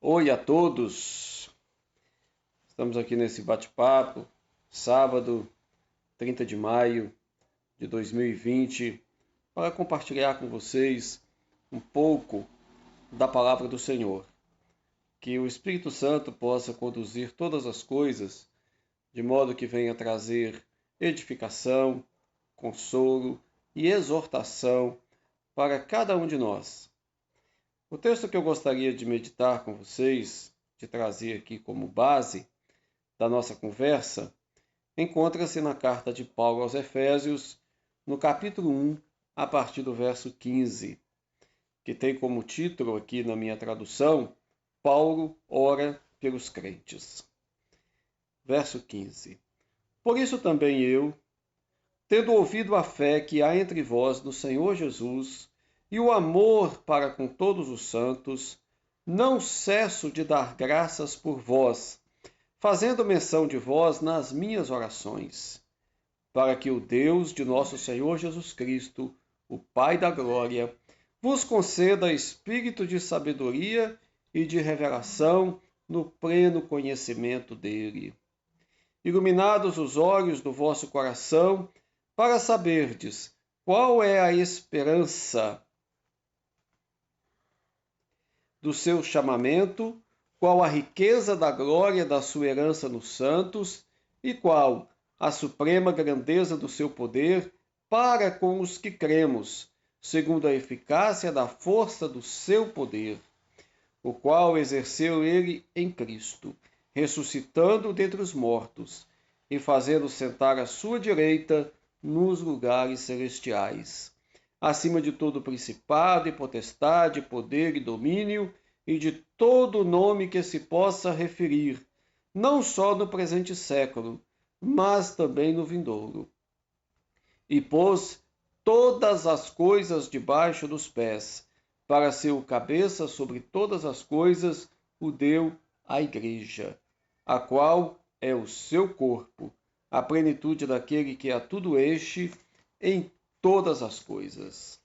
Oi a todos! Estamos aqui nesse bate-papo, sábado, 30 de maio de 2020, para compartilhar com vocês um pouco da palavra do Senhor. Que o Espírito Santo possa conduzir todas as coisas de modo que venha trazer edificação, consolo e exortação para cada um de nós. O texto que eu gostaria de meditar com vocês, de trazer aqui como base da nossa conversa, encontra-se na carta de Paulo aos Efésios, no capítulo 1, a partir do verso 15, que tem como título aqui na minha tradução, Paulo ora pelos crentes. Verso 15. Por isso também eu, tendo ouvido a fé que há entre vós no Senhor Jesus, e o amor para com todos os santos, não cesso de dar graças por vós, fazendo menção de vós nas minhas orações, para que o Deus de nosso Senhor Jesus Cristo, o Pai da glória, vos conceda espírito de sabedoria e de revelação no pleno conhecimento dele. Iluminados os olhos do vosso coração, para saberdes qual é a esperança do seu chamamento, qual a riqueza da glória da sua herança nos santos, e qual a suprema grandeza do seu poder para com os que cremos, segundo a eficácia da força do seu poder, o qual exerceu ele em Cristo, ressuscitando dentre os mortos, e fazendo sentar à sua direita nos lugares celestiais, acima de todo principado e potestade, poder e domínio, e de todo nome que se possa referir, não só no presente século, mas também no vindouro. E pôs todas as coisas debaixo dos pés, para ser o cabeça sobre todas as coisas, o deu à igreja, a qual é o seu corpo, a plenitude daquele que a tudo enche em todas as coisas.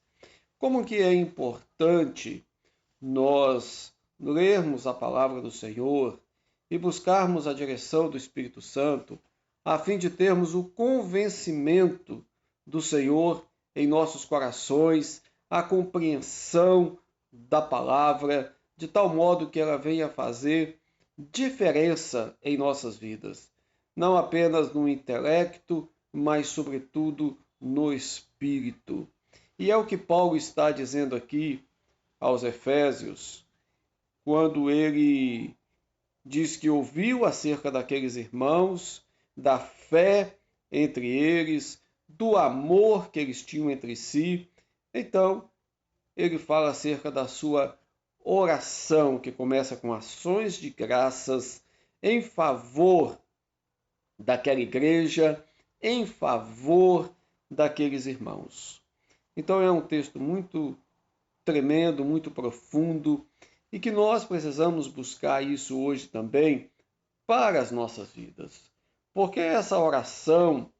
Como que é importante nós lermos a palavra do Senhor e buscarmos a direção do Espírito Santo, a fim de termos o convencimento do Senhor em nossos corações, a compreensão da palavra, de tal modo que ela venha fazer diferença em nossas vidas, não apenas no intelecto, mas sobretudo no espírito. E é o que Paulo está dizendo aqui aos Efésios, quando ele diz que ouviu acerca daqueles irmãos, da fé entre eles, do amor que eles tinham entre si. Então, ele fala acerca da sua oração, que começa com ações de graças em favor daquela igreja, em favor daqueles irmãos. Então é um texto muito tremendo, muito profundo, e que nós precisamos buscar isso hoje também para as nossas vidas. Porque essa oração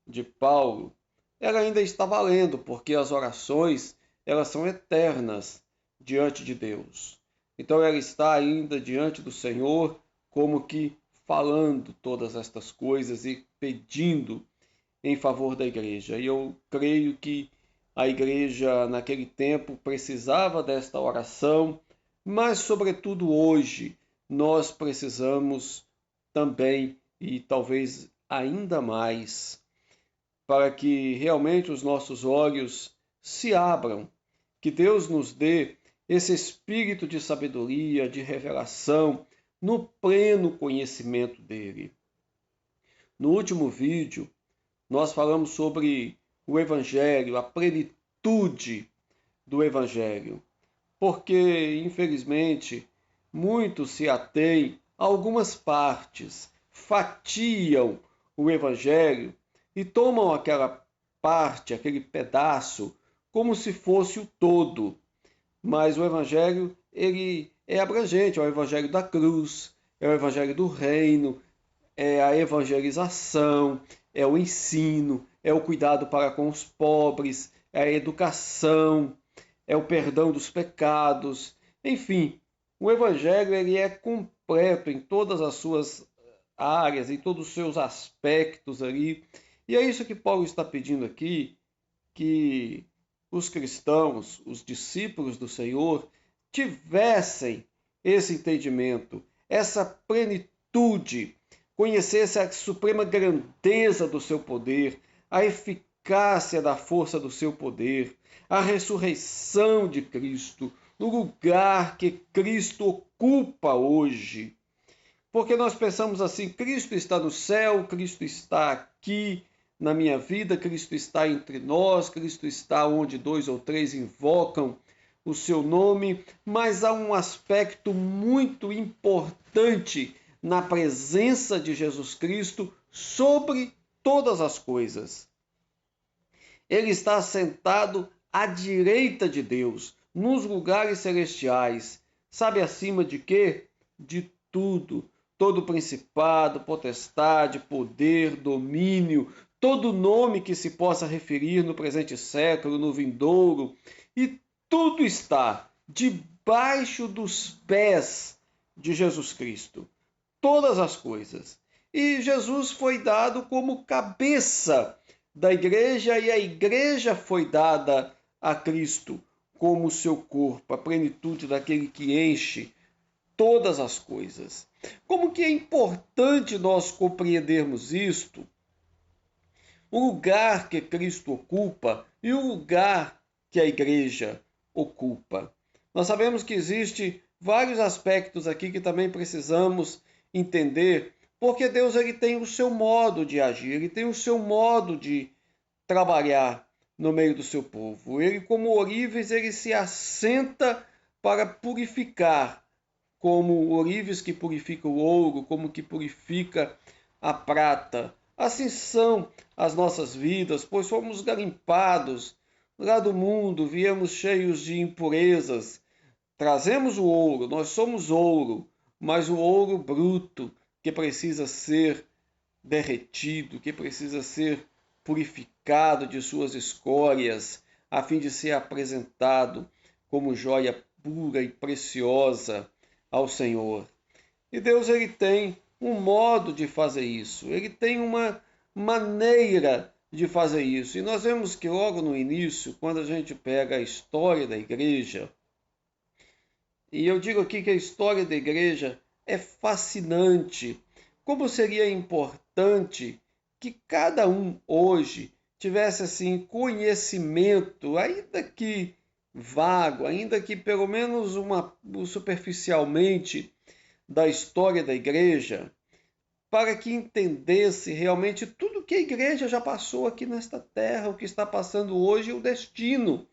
de Paulo, ela ainda está valendo, porque as orações, elas são eternas diante de Deus. Então ela está ainda diante do Senhor, como que falando todas estas coisas e pedindo em favor da igreja. E eu creio que a igreja naquele tempo precisava desta oração, mas sobretudo hoje nós precisamos também, e talvez ainda mais, para que realmente os nossos olhos se abram, que Deus nos dê esse espírito de sabedoria, de revelação, no pleno conhecimento dele. No último vídeo, nós falamos sobre o Evangelho, a plenitude do Evangelho, porque, infelizmente, muitos se atêm a algumas partes, fatiam o Evangelho e tomam aquela parte, aquele pedaço, como se fosse o todo. Mas o Evangelho, ele é abrangente, é o Evangelho da cruz, é o Evangelho do reino, é a evangelização, é o ensino, é o cuidado para com os pobres, é a educação, é o perdão dos pecados, enfim, O Evangelho ele é completo em todas as suas áreas, em todos os seus aspectos ali. E é isso que Paulo está pedindo aqui, que os cristãos, os discípulos do Senhor, tivessem esse entendimento, essa plenitude, conhecessem a suprema grandeza do seu poder, a eficácia da força do seu poder, a ressurreição de Cristo, no lugar que Cristo ocupa hoje. Porque nós pensamos assim: Cristo está no céu, Cristo está aqui na minha vida, Cristo está entre nós, Cristo está onde 2 ou 3 invocam o seu nome, mas há um aspecto muito importante na presença de Jesus Cristo sobre todas as coisas. Ele está sentado à direita de Deus, nos lugares celestiais. Sabe acima de quê? De tudo. Todo principado, potestade, poder, domínio, todo nome que se possa referir no presente século, no vindouro, e tudo está debaixo dos pés de Jesus Cristo. Todas as coisas. E Jesus foi dado como cabeça da igreja, e a igreja foi dada a Cristo como seu corpo, a plenitude daquele que enche todas as coisas. Como que é importante nós compreendermos isto, o lugar que Cristo ocupa e o lugar que a igreja ocupa. Nós sabemos que existe vários aspectos aqui que também precisamos entender, porque Deus ele tem o seu modo de agir, ele tem o seu modo de trabalhar no meio do seu povo. Ele, como ourives, ele se assenta para purificar, como ourives que purifica o ouro, como que purifica a prata. Assim são as nossas vidas, pois fomos garimpados lá do mundo, viemos cheios de impurezas. Trazemos o ouro, nós somos ouro, mas o ouro bruto que precisa ser derretido, que precisa ser purificado de suas escórias, a fim de ser apresentado como joia pura e preciosa ao Senhor. E Deus ele tem um modo de fazer isso, ele tem uma maneira de fazer isso. E nós vemos que logo no início, quando a gente pega a história da igreja, e eu digo aqui que a história da igreja é fascinante. Como seria importante que cada um hoje tivesse assim conhecimento, ainda que vago, ainda que pelo menos superficialmente, da história da igreja, para que entendesse realmente tudo que a igreja já passou aqui nesta terra, o que está passando hoje, o destino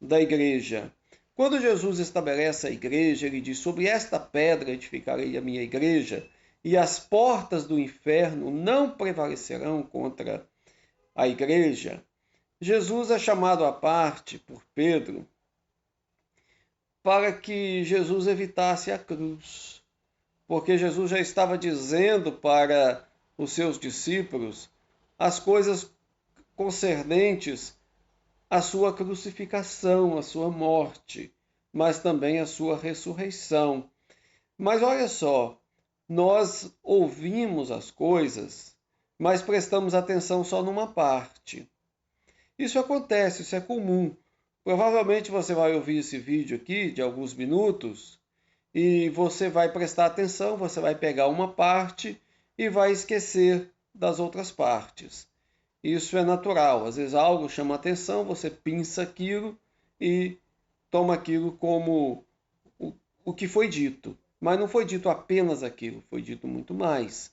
da igreja. Quando Jesus estabelece a igreja, ele diz: sobre esta pedra edificarei a minha igreja, e as portas do inferno não prevalecerão contra a igreja. Jesus é chamado à parte por Pedro para que Jesus evitasse a cruz, porque Jesus já estava dizendo para os seus discípulos as coisas concernentes à sua crucificação, à sua morte, mas também à sua ressurreição. Mas olha só, nós ouvimos as coisas, mas prestamos atenção só numa parte. Isso acontece, isso é comum. Provavelmente você vai ouvir esse vídeo aqui de alguns minutos e você vai prestar atenção, você vai pegar uma parte e vai esquecer das outras partes. Isso é natural. Às vezes algo chama atenção, você pinça aquilo e toma aquilo como o que foi dito. Mas não foi dito apenas aquilo, foi dito muito mais.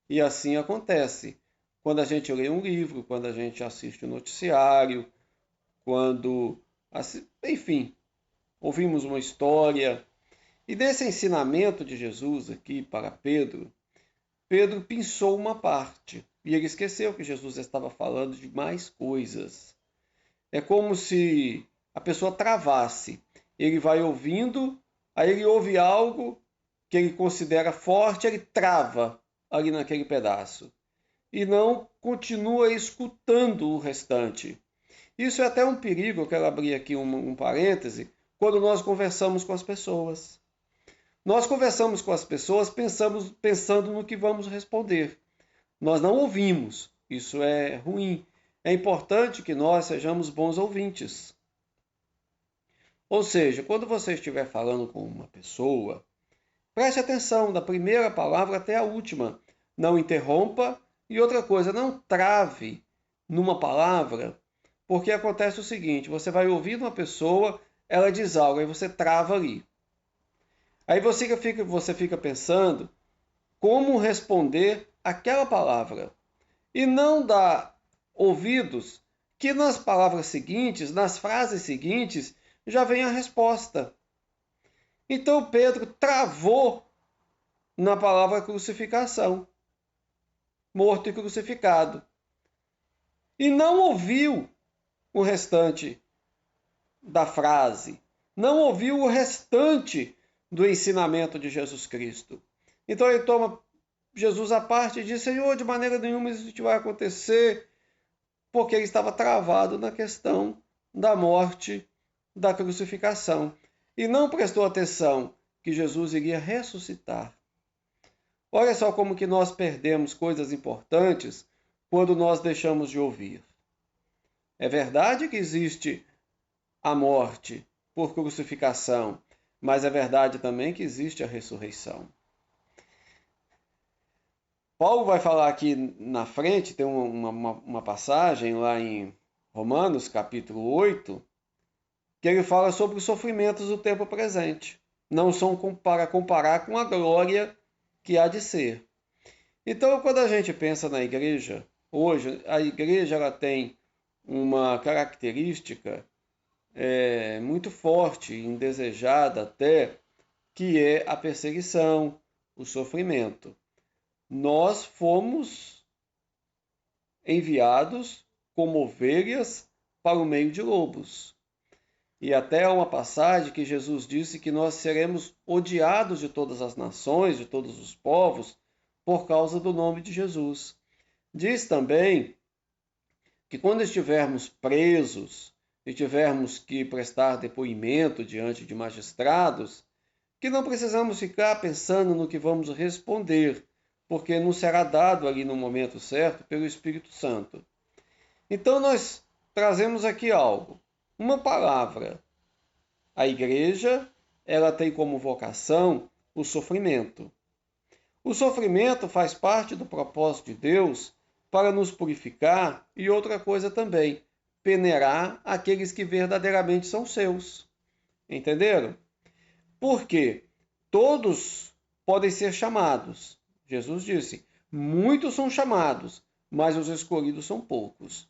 E assim acontece quando a gente lê um livro, quando a gente assiste um noticiário, quando, enfim, ouvimos uma história. E desse ensinamento de Jesus aqui para Pedro, Pedro pinçou uma parte e ele esqueceu que Jesus estava falando de mais coisas. É como se a pessoa travasse. Ele vai ouvindo, aí ele ouve algo que ele considera forte, ele trava ali naquele pedaço e não continua escutando o restante. Isso é até um perigo, eu quero abrir aqui um parêntese, quando nós conversamos com as pessoas. Nós conversamos com as pessoas pensando no que vamos responder. Nós não ouvimos. Isso é ruim. É importante que nós sejamos bons ouvintes. Ou seja, quando você estiver falando com uma pessoa, preste atenção da primeira palavra até a última. Não interrompa. E outra coisa, não trave numa palavra, porque acontece o seguinte, você vai ouvir uma pessoa, ela diz algo, aí você trava ali. Aí você fica pensando como responder aquela palavra. E não dá ouvidos que nas palavras seguintes, nas frases seguintes, já vem a resposta. Então Pedro travou na palavra crucificação, morto e crucificado. E não ouviu o restante da frase, não ouviu o restante do ensinamento de Jesus Cristo. Então ele toma Jesus à parte e diz, Senhor, de maneira nenhuma isso vai acontecer, porque ele estava travado na questão da morte, da crucificação. E não prestou atenção que Jesus iria ressuscitar. Olha só como que nós perdemos coisas importantes quando nós deixamos de ouvir. É verdade que existe a morte por crucificação, mas é verdade também que existe a ressurreição. Paulo vai falar aqui na frente, tem uma passagem lá em Romanos, capítulo 8, que ele fala sobre os sofrimentos do tempo presente. Não são para comparar com a glória que há de ser. Então, quando a gente pensa na igreja, hoje, a igreja ela tem uma característica muito forte, indesejada até, que é a perseguição, o sofrimento. Nós fomos enviados como ovelhas para o meio de lobos. E até há uma passagem que Jesus disse que nós seremos odiados de todas as nações, de todos os povos, por causa do nome de Jesus. Diz também que quando estivermos presos e tivermos que prestar depoimento diante de magistrados, que não precisamos ficar pensando no que vamos responder, porque nos será dado ali no momento certo pelo Espírito Santo. Então nós trazemos aqui algo, uma palavra. A igreja, ela tem como vocação o sofrimento. O sofrimento faz parte do propósito de Deus para nos purificar e outra coisa também, peneirar aqueles que verdadeiramente são seus. Entenderam? Porque todos podem ser chamados. Jesus disse, muitos são chamados, mas os escolhidos são poucos.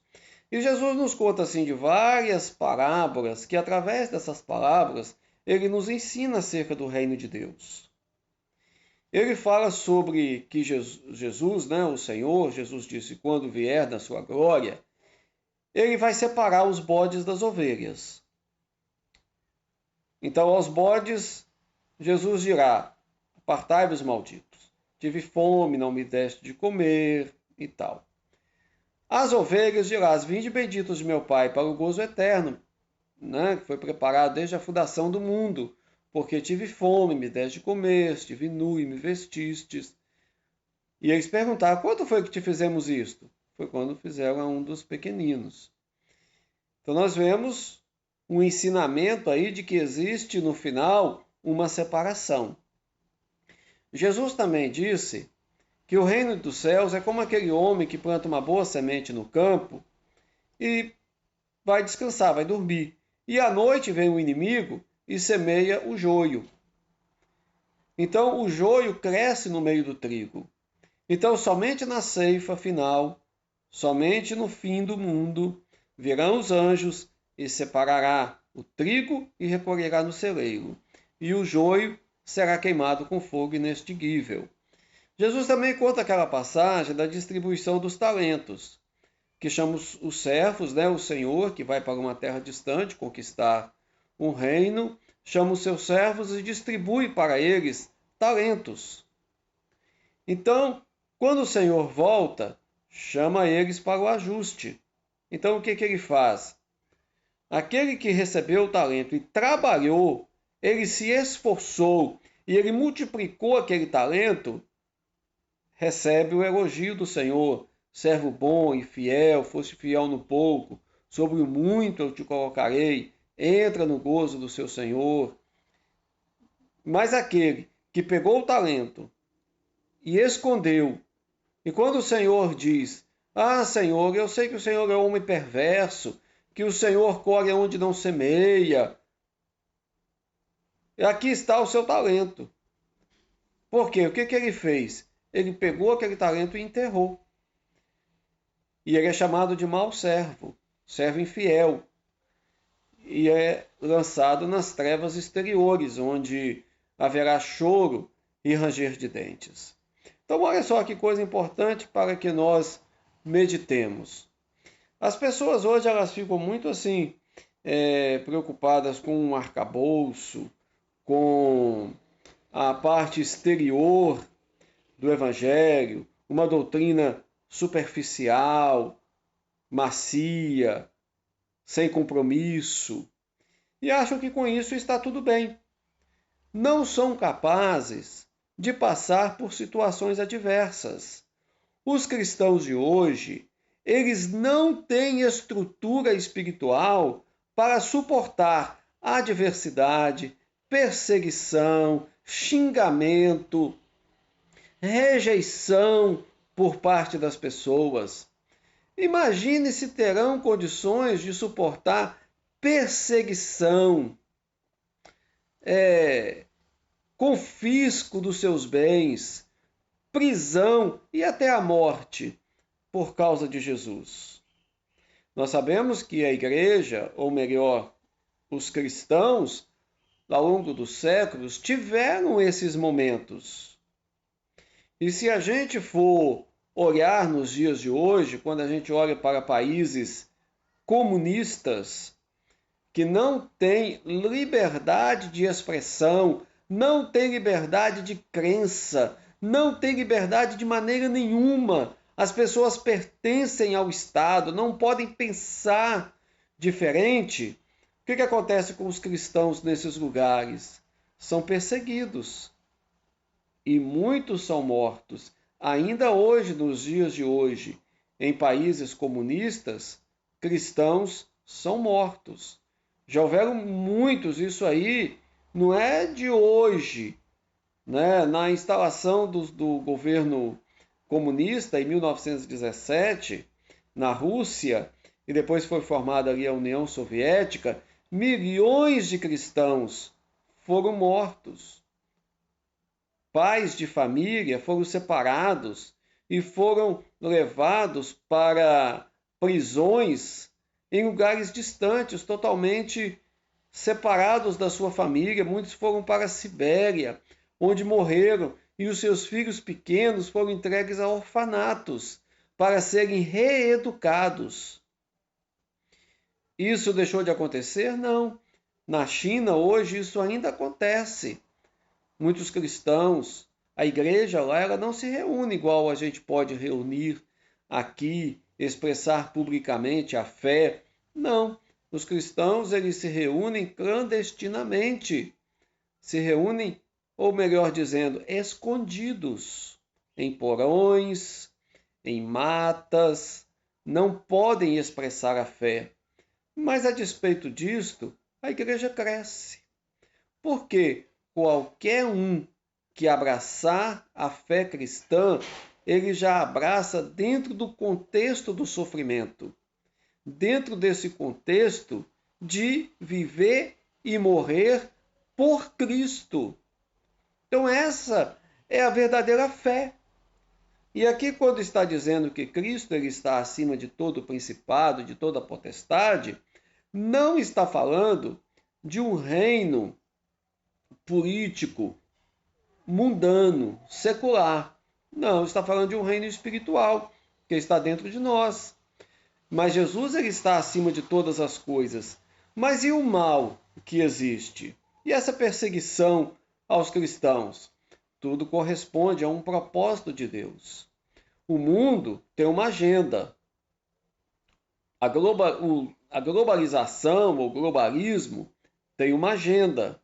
E Jesus nos conta assim de várias parábolas, que através dessas palavras, ele nos ensina acerca do reino de Deus. Ele fala sobre que Jesus, o Senhor, Jesus disse, quando vier na sua glória, ele vai separar os bodes das ovelhas. Então, aos bodes, Jesus dirá, apartai-vos, malditos. Tive fome, não me deste de comer e tal. As ovelhas dirás, vinde benditos de meu Pai para o gozo eterno, que foi preparado desde a fundação do mundo, porque tive fome, me deste de comer, estive nu e me vestistes. E eles perguntaram, quanto foi que te fizemos isto? Foi quando fizeram a um dos pequeninos. Então nós vemos um ensinamento aí de que existe no final uma separação. Jesus também disse que o reino dos céus é como aquele homem que planta uma boa semente no campo e vai descansar, vai dormir. E à noite vem o inimigo e semeia o joio. Então o joio cresce no meio do trigo. Então somente na ceifa final, somente no fim do mundo, virão os anjos e separará o trigo e recolherá no celeiro. E o joio será queimado com fogo inextinguível. Jesus também conta aquela passagem da distribuição dos talentos, que chama os servos, o Senhor, que vai para uma terra distante conquistar um reino, chama os seus servos e distribui para eles talentos. Então, quando o Senhor volta, chama eles para o ajuste. Então, o que ele faz? Aquele que recebeu o talento e trabalhou, ele se esforçou e ele multiplicou aquele talento, recebe o elogio do Senhor. Servo bom e fiel, foste fiel no pouco, sobre o muito eu te colocarei, entra no gozo do seu Senhor. Mas aquele que pegou o talento e escondeu, e quando o Senhor diz: Ah, Senhor, eu sei que o Senhor é homem perverso, que o Senhor colhe onde não semeia. E aqui está o seu talento. Por quê? O que ele fez? Ele pegou aquele talento e enterrou. E ele é chamado de mau servo, servo infiel. E é lançado nas trevas exteriores, onde haverá choro e ranger de dentes. Então, olha só que coisa importante para que nós meditemos. As pessoas hoje elas ficam muito assim, preocupadas com um arcabouço, com a parte exterior do Evangelho, uma doutrina superficial, macia, sem compromisso, e acham que com isso está tudo bem. Não são capazes de passar por situações adversas. Os cristãos de hoje, eles não têm estrutura espiritual para suportar adversidade, perseguição, xingamento, rejeição por parte das pessoas. Imagine se terão condições de suportar perseguição, confisco dos seus bens, prisão e até a morte por causa de Jesus. Nós sabemos que a igreja, ou melhor, os cristãos, ao longo dos séculos, tiveram esses momentos. E se a gente for olhar nos dias de hoje, quando a gente olha para países comunistas, que não têm liberdade de expressão, não têm liberdade de crença, não têm liberdade de maneira nenhuma. As pessoas pertencem ao Estado, não podem pensar diferente. O que acontece com os cristãos nesses lugares? São perseguidos e muitos são mortos. Ainda hoje, nos dias de hoje, em países comunistas, cristãos são mortos. Já houveram muitos, isso aí não é de hoje, né? Na instalação do governo comunista em 1917, na Rússia, e depois foi formada ali a União Soviética, milhões de cristãos foram mortos. Pais de família foram separados e foram levados para prisões em lugares distantes, totalmente separados da sua família. Muitos foram para a Sibéria, onde morreram, e os seus filhos pequenos foram entregues a orfanatos para serem reeducados. Isso deixou de acontecer? Não. Na China, hoje, isso ainda acontece. Muitos cristãos, a igreja lá, ela não se reúne igual a gente pode reunir aqui, expressar publicamente a fé. Não, os cristãos, eles se reúnem clandestinamente. Se reúnem, ou melhor dizendo, escondidos, em porões, em matas, não podem expressar a fé. Mas a despeito disto, a igreja cresce. Por quê? Qualquer um que abraçar a fé cristã, ele já abraça dentro do contexto do sofrimento, dentro desse contexto de viver e morrer por Cristo. Então essa é a verdadeira fé. E aqui quando está dizendo que Cristo ele está acima de todo principado, de toda potestade, não está falando de um reino político, mundano, secular. Não, está falando de um reino espiritual, que está dentro de nós. Mas Jesus ele está acima de todas as coisas. Mas e o mal que existe? E essa perseguição aos cristãos? Tudo corresponde a um propósito de Deus. O mundo tem uma agenda. A globalização, ou globalismo, tem uma agenda.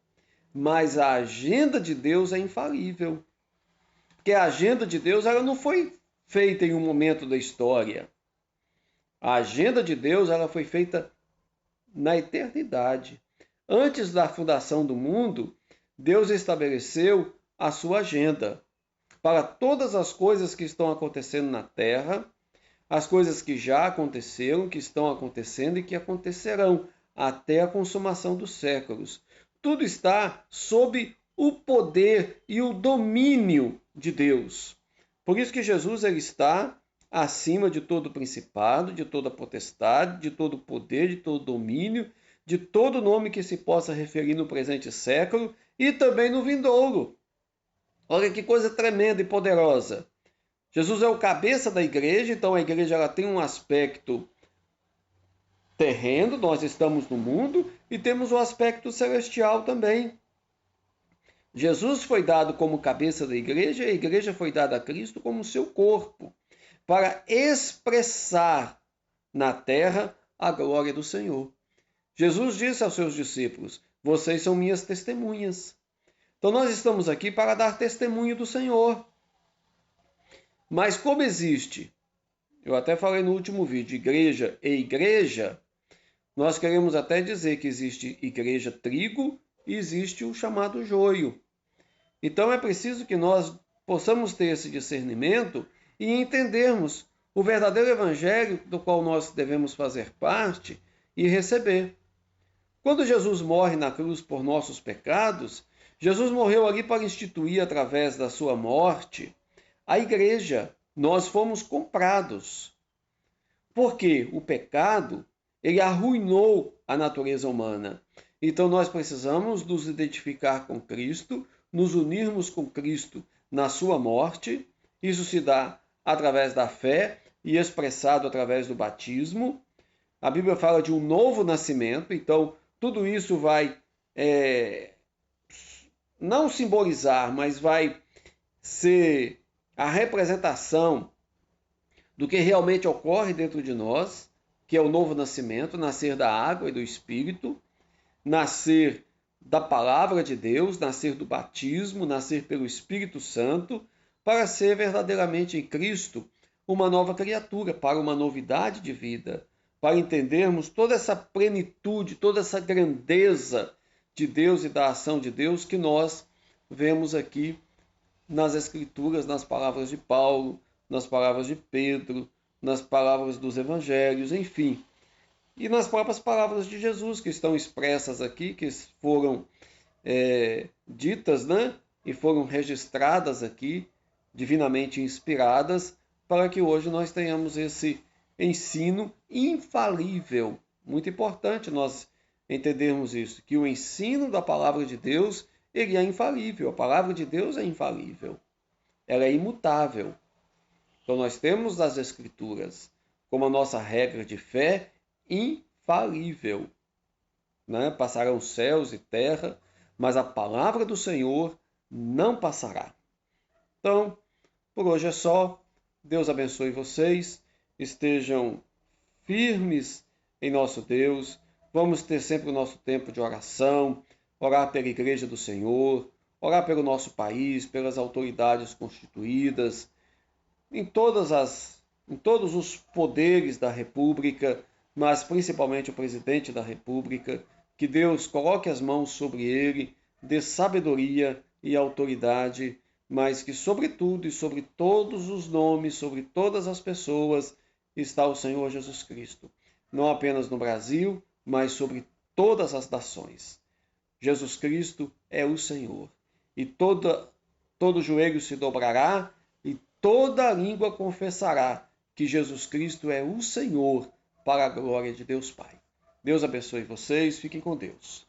mas a agenda de Deus é infalível. Porque a agenda de Deus ela não foi feita em um momento da história. A agenda de Deus ela foi feita na eternidade. Antes da fundação do mundo, Deus estabeleceu a sua agenda para todas as coisas que estão acontecendo na Terra, as coisas que já aconteceram, que estão acontecendo e que acontecerão até a consumação dos séculos. Tudo está sob o poder e o domínio de Deus. Por isso que Jesus ele está acima de todo principado, de toda potestade, de todo poder, de todo domínio, de todo nome que se possa referir no presente século e também no vindouro. Olha que coisa tremenda e poderosa. Jesus é o cabeça da igreja, então a igreja ela tem um aspecto terreno, nós estamos no mundo, e temos o aspecto celestial também. Jesus foi dado como cabeça da igreja e a igreja foi dada a Cristo como seu corpo, para expressar na terra a glória do Senhor. Jesus disse aos seus discípulos: vocês são minhas testemunhas. Então nós estamos aqui para dar testemunho do Senhor. Mas como existe, eu até falei no último vídeo, igreja e igreja, nós queremos até dizer que existe igreja trigo e existe o chamado joio. Então é preciso que nós possamos ter esse discernimento e entendermos o verdadeiro evangelho do qual nós devemos fazer parte e receber. Quando Jesus morre na cruz por nossos pecados, Jesus morreu ali para instituir através da sua morte a igreja. Nós fomos comprados. Porque o pecado, ele arruinou a natureza humana. Então nós precisamos nos identificar com Cristo, nos unirmos com Cristo na sua morte. Isso se dá através da fé e expressado através do batismo. A Bíblia fala de um novo nascimento, então tudo isso vai não simbolizar, mas vai ser a representação do que realmente ocorre dentro de nós, que é o novo nascimento, nascer da água e do Espírito, nascer da palavra de Deus, nascer do batismo, nascer pelo Espírito Santo, para ser verdadeiramente em Cristo uma nova criatura, para uma novidade de vida, para entendermos toda essa plenitude, toda essa grandeza de Deus e da ação de Deus que nós vemos aqui nas Escrituras, nas palavras de Paulo, nas palavras de Pedro, nas palavras dos Evangelhos, enfim. E nas próprias palavras de Jesus, que estão expressas aqui, que foram ditas, né? E foram registradas aqui, divinamente inspiradas, para que hoje nós tenhamos esse ensino infalível. Muito importante nós entendermos isso, que o ensino da palavra de Deus, ele é infalível. A palavra de Deus é infalível. Ela é imutável. Então nós temos as Escrituras como a nossa regra de fé infalível. Né? Passarão céus e terra, mas a palavra do Senhor não passará. Então, por hoje é só. Deus abençoe vocês. Estejam firmes em nosso Deus. Vamos ter sempre o nosso tempo de oração, orar pela Igreja do Senhor, orar pelo nosso país, pelas autoridades constituídas, em todos os poderes da República, mas principalmente o presidente da República, que Deus coloque as mãos sobre ele, dê sabedoria e autoridade, mas que sobretudo e sobre todos os nomes, sobre todas as pessoas, está o Senhor Jesus Cristo. Não apenas no Brasil, mas sobre todas as nações. Jesus Cristo é o Senhor. E todo joelho se dobrará e toda língua confessará que Jesus Cristo é o Senhor, para a glória de Deus Pai. Deus abençoe vocês. Fiquem com Deus.